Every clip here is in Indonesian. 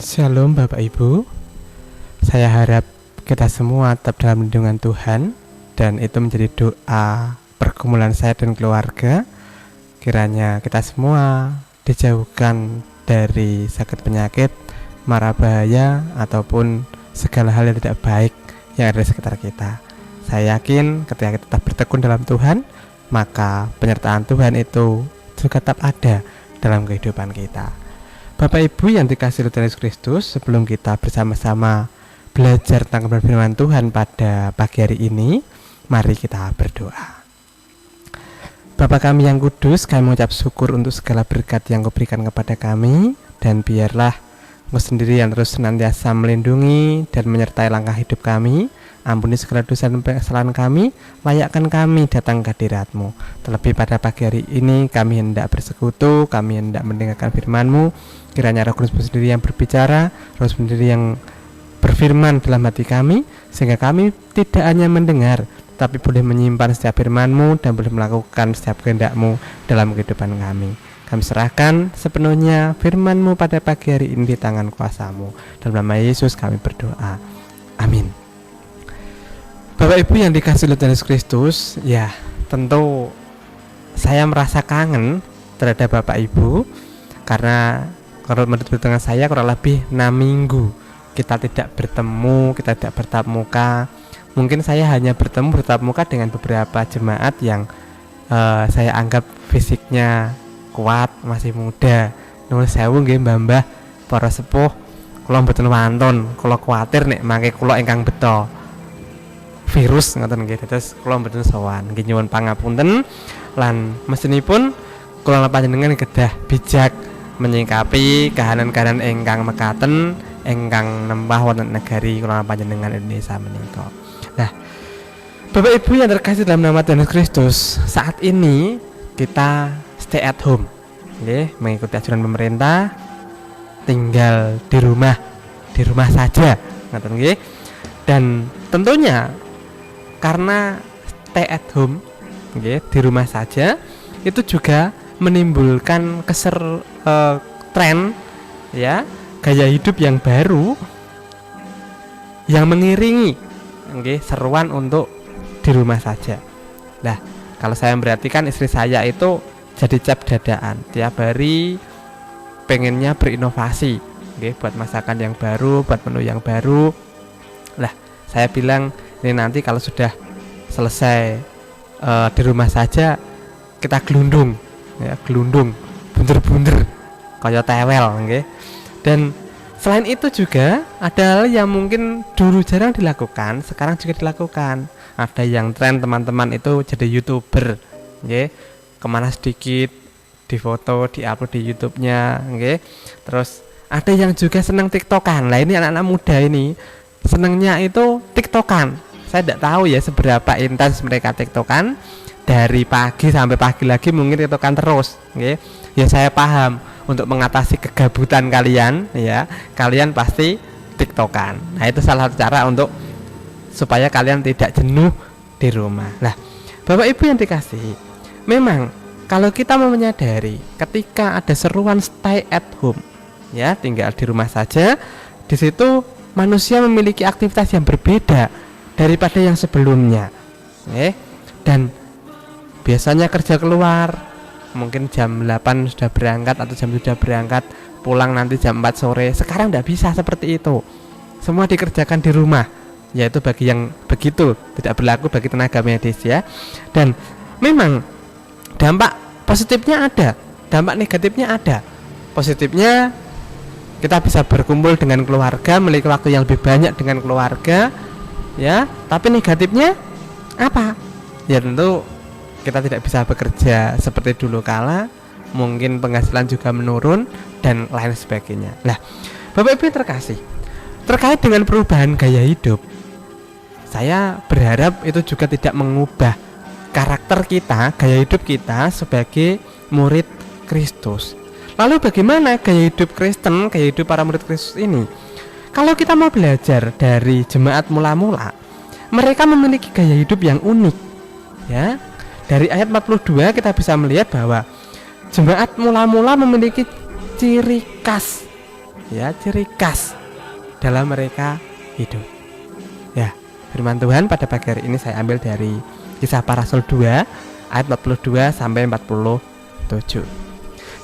Shalom Bapak Ibu. Saya harap kita semua tetap dalam lindungan Tuhan, dan itu menjadi doa pergumulan saya dan keluarga. Kiranya kita semua dijauhkan dari sakit penyakit, mara bahaya, ataupun segala hal yang tidak baik yang ada di sekitar kita. Saya yakin ketika kita tetap bertekun dalam Tuhan, maka penyertaan Tuhan itu juga tetap ada dalam kehidupan kita. Bapak Ibu yang dikasihi oleh Tuhan Yesus Kristus, sebelum kita bersama-sama belajar tentang firman Tuhan pada pagi hari ini, mari kita berdoa. Bapa kami yang kudus, kami mengucap syukur untuk segala berkat yang Kau berikan kepada kami, dan biarlah Engkau sendiri yang terus senantiasa melindungi dan menyertai langkah hidup kami. Ampuni segala dosa dan kesalahan kami, layakkan kami datang ke hadirat-Mu. Terlebih pada pagi hari ini kami hendak bersekutu, kami hendak mendengarkan firman-Mu. Kiranya Roh Kudus sendiri yang berbicara, Roh sendiri yang berfirman dalam hati kami, sehingga kami tidak hanya mendengar, tapi boleh menyimpan setiap firman-Mu dan boleh melakukan setiap kehendak-Mu dalam kehidupan kami. Kami serahkan sepenuhnya firman-Mu pada pagi hari ini di tangan kuasa-Mu. Dalam nama Yesus kami berdoa. Amin. Bapak Ibu yang dikasihi oleh Tuhan Yesus Kristus, ya tentu saya merasa kangen terhadap Bapak Ibu, karena kalau menurut perhitungan saya kurang lebih 6 minggu kita tidak bertemu, kita tidak bertatap muka. Mungkin saya hanya bertatap muka dengan beberapa jemaat yang saya anggap fisiknya kuat, masih muda. Nuwun sewu nggih mbah-mbah para sepuh, kula mboten wonten, kula kuwatir nek mangke kula ingkang beto virus ngoten nggih, terus kula mboten sowan. Nggih nyuwun pangapunten lan mesinipun kula panjenengan kedah bijak menyikapi kahanan-kahanan ingkang mekaten ingkang nempah wonten negari kula panjenengan Indonesia menika. Nah, Bapak Ibu yang terkasih dalam nama Tuhan Yesus Kristus, saat ini kita stay at home, nggih, mengikuti anjuran pemerintah, tinggal di rumah saja, ngoten nggih. Dan tentunya karena stay at home, nggih, di rumah saja, itu juga menimbulkan tren, ya, gaya hidup yang baru yang mengiringi, nggih, seruan untuk di rumah saja. Nah, kalau saya memperhatikan istri saya itu jadi cap dadaan, tiap hari pengennya berinovasi, nggih, buat masakan yang baru, buat menu yang baru. Lah, saya bilang ini nanti kalau sudah selesai di rumah saja kita gelundung, ya, bunder-bunder kayak tewel, nggih. Dan selain itu juga ada hal yang mungkin dulu jarang dilakukan, sekarang juga dilakukan. Ada yang tren teman-teman itu jadi YouTuber, nggih. Kemana sedikit difoto, diupload di YouTube-nya, nggih. Terus ada yang juga senang TikTokan. Lah ini anak-anak muda ini senangnya itu TikTokan. Saya tidak tahu ya seberapa intens mereka TikTokan, dari pagi sampai pagi lagi mungkin TikTokan terus, nggih. Ya saya paham, untuk mengatasi kegabutan kalian, ya, kalian pasti TikTokan. Nah, itu salah satu cara untuk supaya kalian tidak jenuh di rumah. Nah, Bapak Ibu yang dikasihi, memang kalau kita mau menyadari ketika ada seruan stay at home, ya, tinggal di rumah saja, di situ manusia memiliki aktivitas yang berbeda daripada yang sebelumnya, dan biasanya kerja keluar mungkin jam 8 sudah berangkat atau jam sudah berangkat, pulang nanti jam 4 sore. Sekarang tidak bisa seperti itu, semua dikerjakan di rumah, yaitu bagi yang begitu, tidak berlaku bagi tenaga medis, ya. Dan memang dampak positifnya ada, dampak negatifnya ada. Positifnya kita bisa berkumpul dengan keluarga, memiliki waktu yang lebih banyak dengan keluarga, ya. Tapi negatifnya apa? Ya tentu kita tidak bisa bekerja seperti dulu kala, mungkin penghasilan juga menurun dan lain sebagainya. Nah, Bapak Ibu yang terkasih, terkait dengan perubahan gaya hidup, saya berharap itu juga tidak mengubah karakter kita, gaya hidup kita sebagai murid Kristus. Lalu bagaimana gaya hidup Kristen, gaya hidup para murid Kristus ini? Kalau kita mau belajar dari jemaat mula-mula, mereka memiliki gaya hidup yang unik, ya. Dari ayat 42 kita bisa melihat bahwa jemaat mula-mula memiliki ciri khas ya, ciri khas dalam mereka hidup. Ya, firman Tuhan pada pagi hari ini saya ambil dari Kisah Para Rasul 2 ayat 42 sampai 47.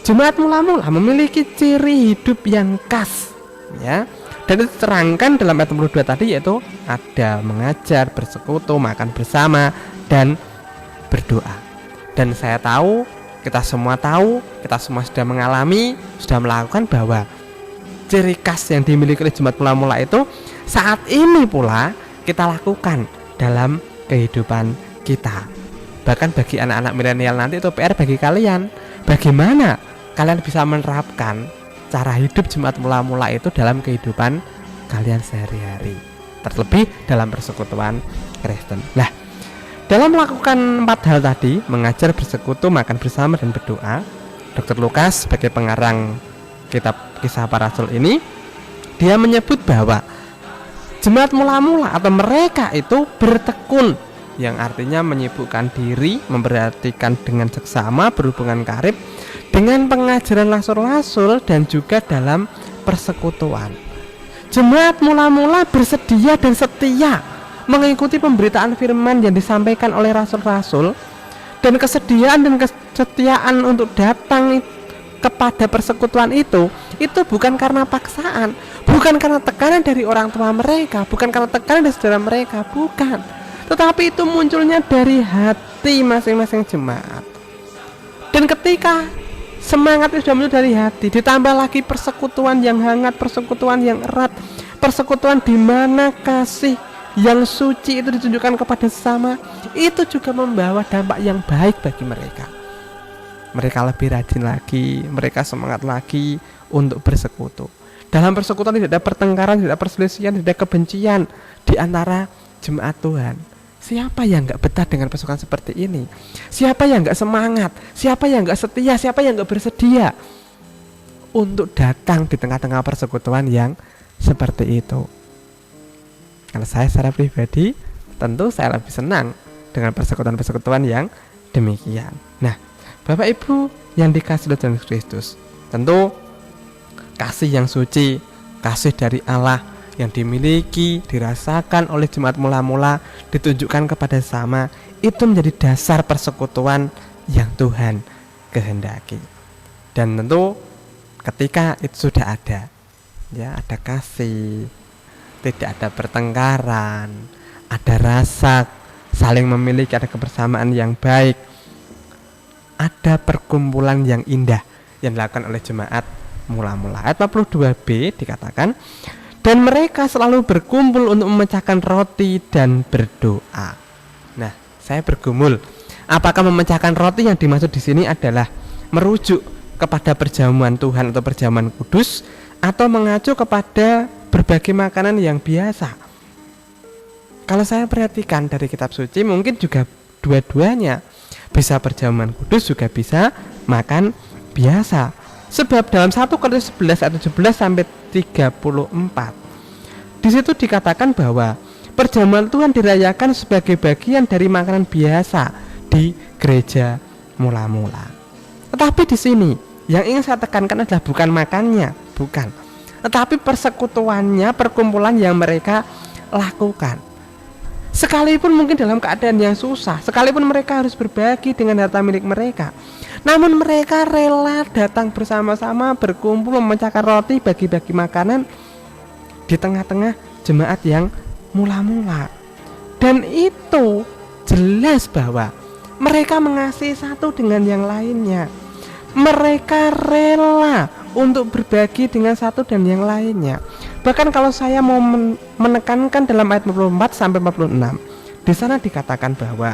Jemaat mula-mula memiliki ciri hidup yang khas, ya. Dan itu terangkan dalam ayat 42 tadi, yaitu ada mengajar, bersekutu, makan bersama, dan berdoa. Dan saya tahu, kita semua sudah mengalami, sudah melakukan bahwa ciri khas yang dimiliki oleh jemaat mula-mula itu saat ini pula kita lakukan dalam kehidupan kita. Bahkan bagi anak-anak milenial nanti itu PR bagi kalian. Bagaimana kalian bisa menerapkan cara hidup jemaat mula-mula itu dalam kehidupan kalian sehari-hari, terlebih dalam persekutuan Kristen. Nah, dalam melakukan 4 hal tadi, mengajar, bersekutu, makan bersama, dan berdoa, Dr. Lukas sebagai pengarang kitab Kisah Para Rasul ini, dia menyebut bahwa jemaat mula-mula atau mereka itu bertekun, yang artinya menyibukkan diri, memperhatikan dengan seksama, berhubungan karib dengan pengajaran rasul-rasul dan juga dalam persekutuan. Jemaat mula-mula bersedia dan setia mengikuti pemberitaan firman yang disampaikan oleh rasul-rasul, dan kesediaan dan kesetiaan untuk datang kepada persekutuan itu bukan karena paksaan, bukan karena tekanan dari orang tua mereka, bukan karena tekanan dari saudara mereka, bukan, tetapi itu munculnya dari hati masing-masing jemaat. Dan ketika semangat itu sudah muncul dari hati, ditambah lagi persekutuan yang hangat, persekutuan yang erat, persekutuan di mana kasih yang suci itu ditunjukkan kepada sesama, itu juga membawa dampak yang baik bagi mereka. Mereka lebih rajin lagi, mereka semangat lagi untuk bersekutu. Dalam persekutuan tidak ada pertengkaran, tidak ada perselisihan, tidak ada kebencian di antara jemaat Tuhan. Siapa yang gak betah dengan persekutuan seperti ini? Siapa yang gak semangat? Siapa yang gak setia? Siapa yang gak bersedia untuk datang di tengah-tengah persekutuan yang seperti itu? Kalau saya secara pribadi, tentu saya lebih senang dengan persekutuan-persekutuan yang demikian. Nah, Bapak Ibu yang dikasihi oleh Tuhan Kristus, tentu kasih yang suci, kasih dari Allah yang dimiliki, dirasakan oleh jemaat mula-mula, ditunjukkan kepada sesama, itu menjadi dasar persekutuan yang Tuhan kehendaki. Dan tentu ketika itu sudah ada, ya, ada kasih, tidak ada pertengkaran, ada rasa saling memiliki, ada kebersamaan yang baik, ada perkumpulan yang indah yang dilakukan oleh jemaat mula-mula. Ayat 42b dikatakan, dan mereka selalu berkumpul untuk memecahkan roti dan berdoa. Nah, saya bergumul, apakah memecahkan roti yang dimaksud di sini adalah merujuk kepada perjamuan Tuhan atau perjamuan kudus, atau mengacu kepada berbagai makanan yang biasa? Kalau saya perhatikan dari kitab suci, mungkin juga dua-duanya, bisa perjamuan kudus, juga bisa makan biasa. Sebab dalam 1 Korintus 11 ayat 17 sampai 34, di situ dikatakan bahwa perjamuan Tuhan dirayakan sebagai bagian dari makanan biasa di gereja mula-mula. Tetapi di sini yang ingin saya tekankan adalah bukan makannya, bukan, tetapi persekutuannya, perkumpulan yang mereka lakukan. Sekalipun mungkin dalam keadaan yang susah, sekalipun mereka harus berbagi dengan harta milik mereka, namun mereka rela datang bersama-sama, berkumpul, memecahkan roti, bagi-bagi makanan di tengah-tengah jemaat yang mula-mula. Dan itu jelas bahwa mereka mengasihi satu dengan yang lainnya. Mereka rela untuk berbagi dengan satu dan yang lainnya. Bahkan kalau saya mau menekankan dalam ayat 44 sampai 46, di sana dikatakan bahwa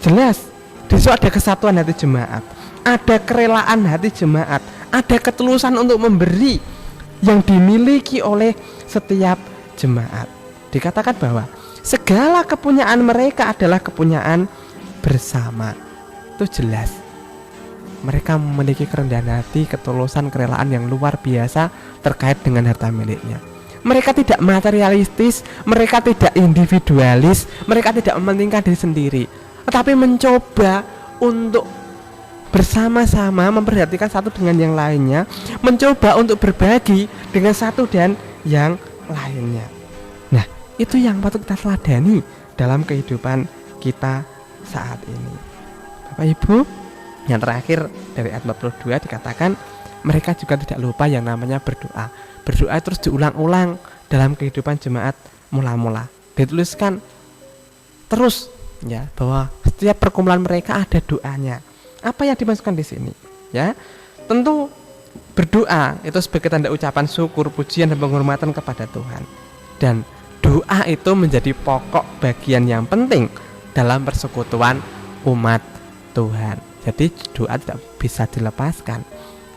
jelas di situ ada kesatuan hati jemaat, ada kerelaan hati jemaat, ada ketulusan untuk memberi yang dimiliki oleh setiap jemaat. Dikatakan bahwa segala kepunyaan mereka adalah kepunyaan bersama. Itu jelas mereka memiliki kerendahan hati, ketulusan, kerelaan yang luar biasa terkait dengan harta miliknya. Mereka tidak materialistis, mereka tidak individualis, mereka tidak mementingkan diri sendiri, tetapi mencoba untuk bersama-sama memperhatikan satu dengan yang lainnya, mencoba untuk berbagi dengan satu dan yang lainnya. Nah, itu yang patut kita teladani dalam kehidupan kita saat ini. Bapak Ibu, yang terakhir dari ayat 42 dikatakan mereka juga tidak lupa yang namanya berdoa. Berdoa terus diulang-ulang dalam kehidupan jemaat mula-mula. Dituliskan terus ya bahwa setiap perkumpulan mereka ada doanya. Apa yang dimasukkan di sini? Ya, tentu berdoa itu sebagai tanda ucapan syukur, pujian dan penghormatan kepada Tuhan. Dan doa itu menjadi pokok bagian yang penting dalam persekutuan umat Tuhan. Jadi doa tidak bisa dilepaskan.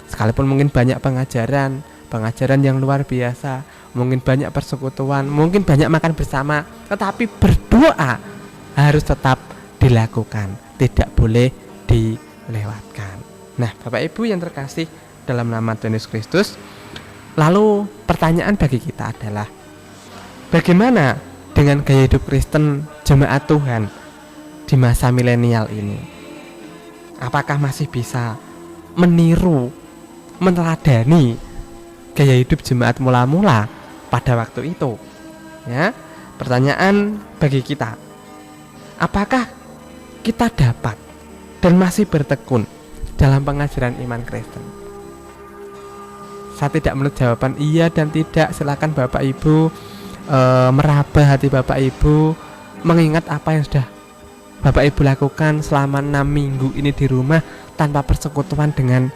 Sekalipun mungkin banyak pengajaran yang luar biasa, mungkin banyak persekutuan, mungkin banyak makan bersama, tetapi berdoa harus tetap dilakukan, tidak boleh dilewatkan. Nah, Bapak Ibu yang terkasih dalam nama Tuhan Yesus Kristus, lalu pertanyaan bagi kita adalah bagaimana dengan gaya hidup Kristen jemaat Tuhan di masa milenial ini? Apakah masih bisa meniru, meneladani gaya hidup jemaat mula-mula pada waktu itu? Ya, pertanyaan bagi kita, apakah kita dapat dan masih bertekun dalam pengajaran iman Kristen? Saya tidak menurut jawaban iya dan tidak. Silakan Bapak Ibu meraba hati Bapak Ibu, mengingat apa yang sudah Bapak Ibu lakukan selama 6 minggu ini di rumah tanpa persekutuan dengan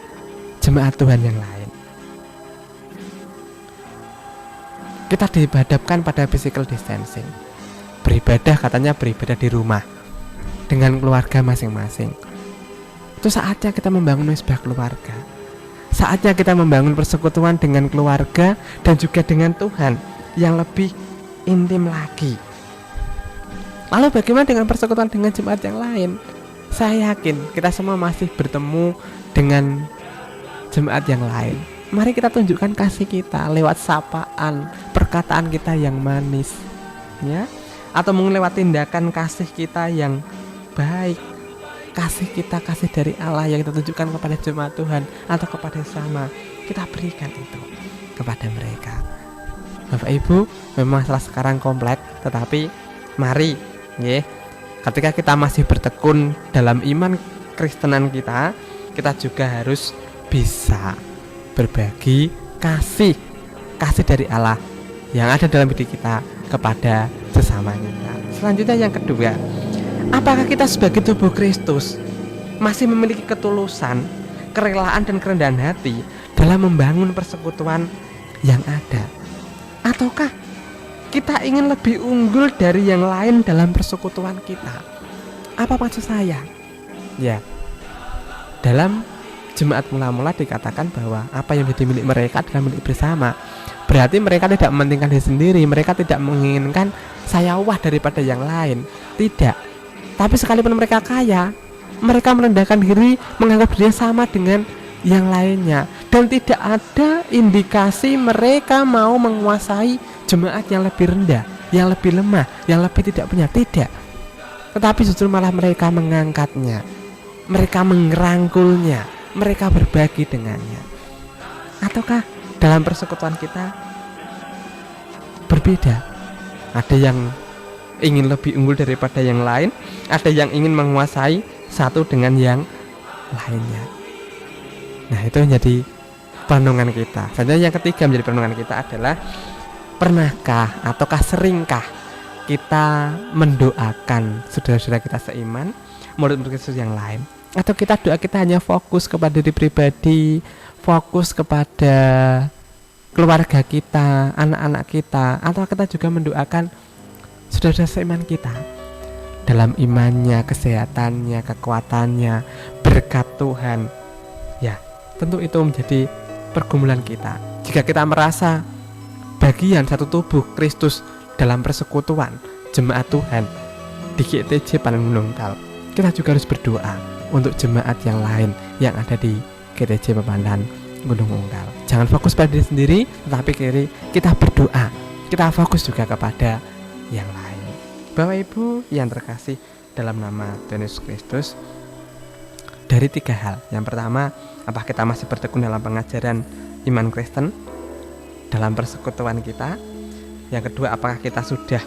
jemaat Tuhan yang lain. Kita dihadapkan pada physical distancing. Beribadah, katanya beribadah di rumah dengan keluarga masing-masing. Itu saatnya kita membangun misbah keluarga. Saatnya kita membangun persekutuan dengan keluarga dan juga dengan Tuhan yang lebih intim lagi. Lalu bagaimana dengan persekutuan dengan jemaat yang lain? Saya yakin kita semua masih bertemu dengan jemaat yang lain. Mari kita tunjukkan kasih kita lewat sapaan, perkataan kita yang manis, ya, atau mungkin lewat tindakan kasih kita yang baik. Kasih kita, kasih dari Allah yang kita tunjukkan kepada jemaat Tuhan atau kepada sesama, kita berikan itu kepada mereka. Bapak Ibu, memang masalah sekarang kompleks, tetapi mari, ya, ketika kita masih bertekun dalam iman Kristenan kita, kita juga harus bisa berbagi kasih dari Allah yang ada dalam diri kita kepada sesama kita. Selanjutnya yang kedua, apakah kita sebagai tubuh Kristus masih memiliki ketulusan, kerelaan dan kerendahan hati dalam membangun persekutuan yang ada? Ataukah kita ingin lebih unggul dari yang lain dalam persekutuan kita? Apa maksud saya? Ya, dalam jemaat mula-mula dikatakan bahwa apa yang menjadi milik mereka adalah milik bersama. Berarti mereka tidak mementingkan diri sendiri, mereka tidak menginginkan saya wah daripada yang lain. Tidak. Tapi sekalipun mereka kaya, mereka merendahkan diri, menganggap dirinya sama dengan yang lainnya, dan tidak ada indikasi mereka mau menguasai jemaat yang lebih rendah, yang lebih lemah, yang lebih tidak punya. Tidak. Tetapi justru malah mereka mengangkatnya, mereka mengerangkulnya, mereka berbagi dengannya. Ataukah dalam persekutuan kita berbeda? Ada yang ingin lebih unggul daripada yang lain, ada yang ingin menguasai satu dengan yang lainnya. Nah, itu menjadi perenungan kita. Selanjutnya yang ketiga menjadi perenungan kita adalah, pernahkah ataukah seringkah kita mendoakan saudara-saudara kita seiman, murid-murid Kristus yang lain? Atau doa kita hanya fokus kepada diri pribadi, fokus kepada keluarga kita, anak-anak kita, atau kita juga mendoakan saudara seiman kita dalam imannya, kesehatannya, kekuatannya, berkat Tuhan? Ya, tentu itu menjadi pergumulan kita. Jika kita merasa bagian satu tubuh Kristus dalam persekutuan jemaat Tuhan di GTJ Panen Gunung Tal, kita juga harus berdoa untuk jemaat yang lain yang ada di GTJ Pemandan Gunung Unggal. Jangan fokus pada diri sendiri, tetapi kita berdoa, kita fokus juga kepada yang lain. Bapak Ibu yang terkasih dalam nama Tuhan Yesus Kristus, dari 3 hal. Yang pertama, apakah kita masih bertekun dalam pengajaran iman Kristen dalam persekutuan kita? Yang kedua, apakah kita sudah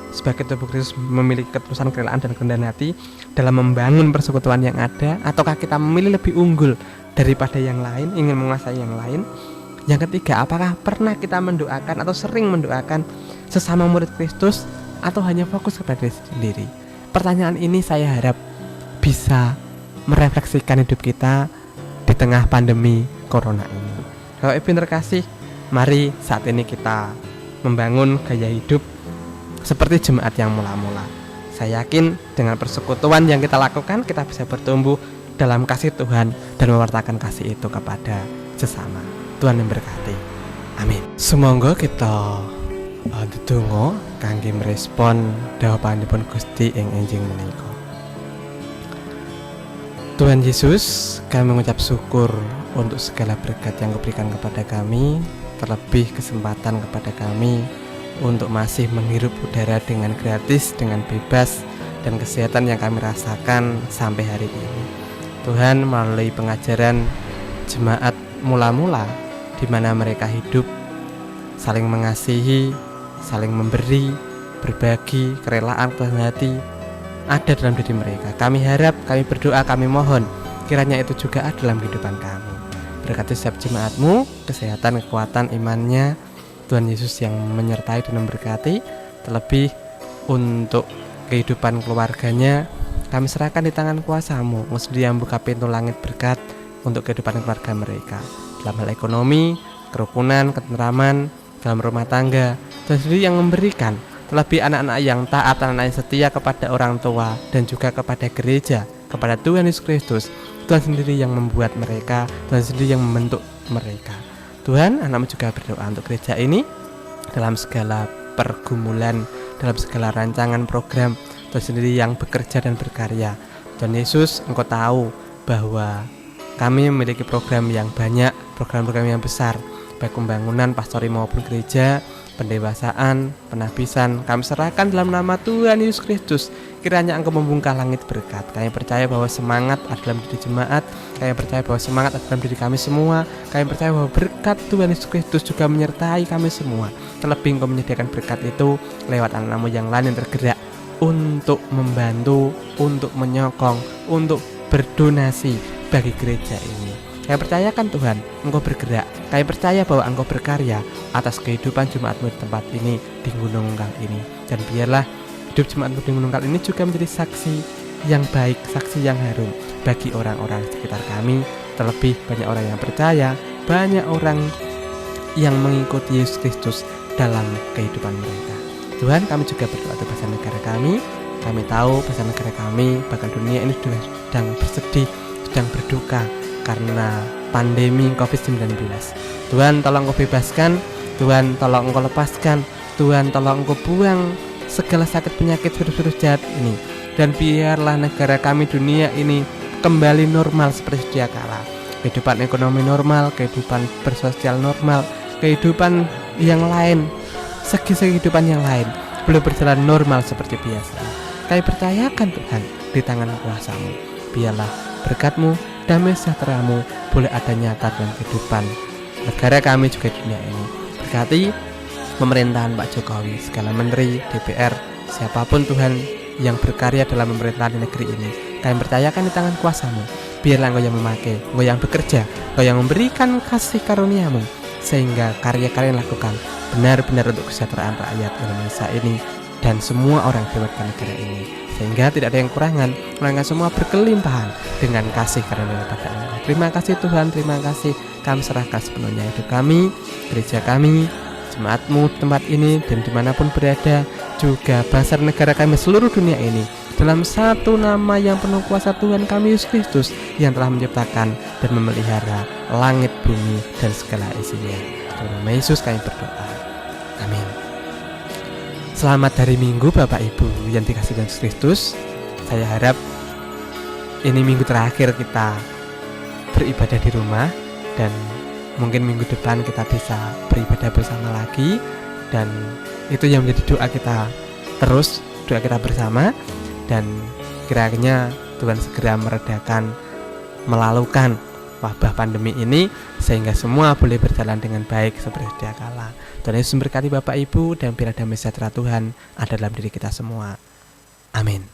sebagai tubuh Kristus memiliki ketulusan, kerelaan, dan kerendahan hati dalam membangun persekutuan yang ada, ataukah kita memilih lebih unggul daripada yang lain, ingin menguasai yang lain? Yang ketiga, apakah pernah kita mendoakan atau sering mendoakan sesama murid Kristus, atau hanya fokus kepada diri sendiri? Pertanyaan ini saya harap bisa merefleksikan hidup kita di tengah pandemi corona ini. Kalau Ibu terkasih, mari saat ini kita membangun gaya hidup seperti jemaat yang mula-mula. Saya yakin dengan persekutuan yang kita lakukan, kita bisa bertumbuh dalam kasih Tuhan dan mewartakan kasih itu kepada sesama. Tuhan memberkati. Amin. Semoga kita ndedonga kangge merespon dawuhanipun Gusti ing enjing menika. Tuhan Yesus, kami mengucap syukur untuk segala berkat yang Kau berikan kepada kami, terlebih kesempatan kepada kami untuk masih menghirup udara dengan gratis, dengan bebas, dan kesehatan yang kami rasakan sampai hari ini. Tuhan, melalui pengajaran jemaat mula-mula di mana mereka hidup saling mengasihi, saling memberi, berbagi, kerelaan, kerendahan hati ada dalam diri mereka. Kami harap, kami berdoa, kami mohon kiranya itu juga ada dalam kehidupan kami. Berkati setiap jemaat-Mu, kesehatan, kekuatan, imannya, Tuhan Yesus yang menyertai dan memberkati. Terlebih untuk kehidupan keluarganya, kami serahkan di tangan kuasa-Mu. Engkau sendiri yang buka pintu langit berkat untuk kehidupan keluarga mereka, dalam hal ekonomi, kerukunan, ketenteraman, dalam rumah tangga. Tuhan sendiri yang memberikan, terlebih anak-anak yang taat, anak-anak yang setia kepada orang tua dan juga kepada gereja, kepada Tuhan Yesus Kristus. Tuhan sendiri yang membuat mereka, Tuhan sendiri yang membentuk mereka. Tuhan, anak-Mu juga berdoa untuk gereja ini dalam segala pergumulan, dalam segala rancangan program. Tuhan sendiri yang bekerja dan berkarya. Tuhan Yesus, Engkau tahu bahwa kami memiliki program yang banyak, program-program yang besar, baik pembangunan pastori maupun gereja, pendewasaan, penabisan. Kami serahkan dalam nama Tuhan Yesus Kristus. Kiranya Engkau membungkah langit berkat. Kami percaya bahwa semangat ada dalam diri jemaat. Kami percaya bahwa semangat ada dalam diri kami semua. Kami percaya bahwa berkat Tuhan Yesus Kristus juga menyertai kami semua. Terlebih Engkau menyediakan berkat itu lewat anak-anak-Mu yang lain yang tergerak untuk membantu, untuk menyokong, untuk berdonasi bagi gereja ini. Kami percayakan Tuhan, Engkau bergerak. Kami percaya bahwa Engkau berkarya atas kehidupan jemaat-Mu di tempat ini, di Gunung Ungkal ini. Dan biarlah hidup jemaat-Mu di Gunung Ungkal ini juga menjadi saksi yang baik, saksi yang harum bagi orang-orang sekitar kami. Terlebih banyak orang yang percaya, banyak orang yang mengikuti Yesus Kristus dalam kehidupan mereka. Tuhan, kami juga berdoa untuk bangsa negara kami. Kami tahu bangsa negara kami, bahkan dunia ini sedang bersedih, sedang berduka karena pandemi COVID-19. Tuhan, tolong Engkau bebaskan, Tuhan, tolong Engkau lepaskan, Tuhan, tolong Engkau buang segala sakit penyakit virus-virus jahat ini. Dan biarlah negara kami, dunia ini kembali normal seperti sedia kala. Kehidupan ekonomi normal, kehidupan bersosial normal, kehidupan yang lain, segi-segi kehidupan yang lain belum berjalan normal seperti biasa. Kami percayakan Tuhan di tangan kuasa-Mu. Biarlah berkat-Mu, damai sejahtera-Mu boleh ada nyata dalam kehidupan negara kami juga dunia ini. Berkati pemerintahan Pak Jokowi, segala menteri, DPR, siapapun Tuhan yang berkarya dalam pemerintahan di negeri ini. Kami percayakan di tangan kuasa-Mu. Biarlah Engkau yang memakai, Engkau yang bekerja, Engkau yang memberikan kasih karunia-Mu, sehingga karya-karya yang lakukan benar-benar untuk kesejahteraan rakyat Indonesia ini dan semua orang di negara ini, sehingga tidak ada yang kurangan, melainkan semua berkelimpahan dengan kasih karunia pada Allah. Terima kasih Tuhan, terima kasih. Kami serahkan sepenuhnya hidup kami, gereja kami, jemaat-Mu di tempat ini dan dimanapun berada, juga bangsa negara kami seluruh dunia ini, dalam satu nama yang penuh kuasa Tuhan kami Yesus Kristus yang telah menciptakan dan memelihara langit, bumi, dan segala isinya. Dalam nama Yesus kami berdoa. Amin. Selamat hari Minggu Bapak Ibu yang dikasihi Tuhan Yesus Kristus. Saya harap ini minggu terakhir kita beribadah di rumah, dan mungkin minggu depan kita bisa beribadah bersama lagi. Dan itu yang menjadi doa kita terus, doa kita bersama. Dan kiranya Tuhan segera meredakan melalukan wabah pandemi ini, sehingga semua boleh berjalan dengan baik seperti sedia kala. Tuhan Yesus memberkati Bapak Ibu, dan biar damai sejahtera Tuhan ada dalam diri kita semua. Amin.